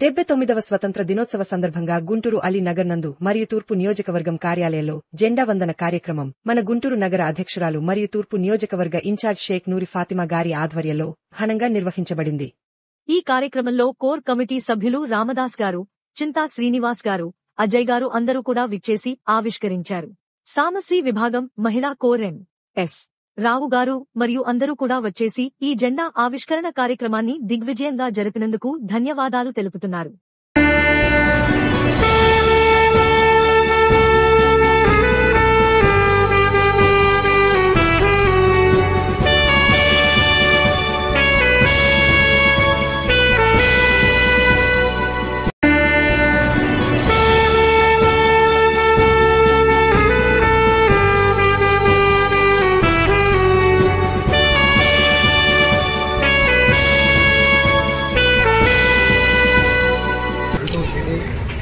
79వ స్వతంత్ర దినోత్సవ సందర్భంగా గుంటూరు అలీ నగర్ నందు మరియు తూర్పు నియోజకవర్గం కార్యాలయంలో జెండా వందన కార్యక్రమం మన గుంటూరు నగర అధ్యక్షురాలు మరియు తూర్పు నియోజకవర్గ ఇన్ఛార్జ్ షేక్ నూరి ఫాతిమా గారి ఆధ్వర్యంలో ఘనంగా నిర్వహించబడింది. ఈ కార్యక్రమంలో కోర్ కమిటీ సభ్యులు రామదాస్ గారు, చింతా శ్రీనివాస్ గారు, అజయ్ గారు అందరూ కూడా విచ్చేసి ఆవిష్కరించారు. సామశ్రీ విభాగం మహిళా కోర్ ఎస్. రావు గారు మరియు అందరూ కూడా వచ్చేసి ఈ జెండా ఆవిష్కరణ కార్యక్రమాన్ని దిగ్విజయంగా జరిపినందుకు ధన్యవాదాలు తెలుపుతున్నారు.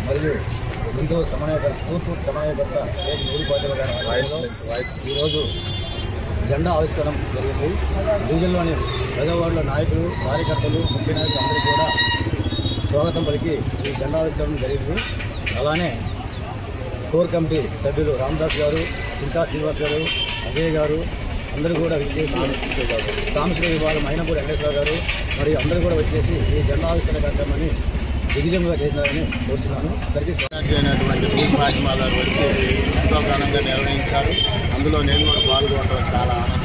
మరియు తూర్పు సమన్వయకర్త షేక్ నూరి ఫాతిమా గారి ఆధ్వర్యంలో ఈరోజు జెండా ఆవిష్కరణ జరిగింది. డివిజన్లోని పెద్దవాళ్ళ నాయకులు, కార్యకర్తలు, ముఖ్య నాయకులు అందరూ కూడా స్వాగతం పలికి ఈ జెండా ఆవిష్కరణ జరిగింది. అలానే కోర్ కమిటీ సభ్యులు రామదాస్ గారు, చింతా శ్రీనివాస్ గారు, అజయ్ గారు అందరూ కూడా వచ్చేసి సాంస్కృతిక విభాగం అయినపూడి వెంకటేశ్వర గారు మరియు అందరూ కూడా వచ్చేసి ఈ జెండా ఆవిష్కరణ కార్యక్రమాన్ని దిగ్విజయంగా చేసినారని కోరుతున్నాను. అయినటువంటి నూరి ఫాతిమా గారు వచ్చి ఎంతో ఘనంగా నిర్వహించారు. అందులో నేను కూడా పాల్గొనడం చాలా ఆనందం.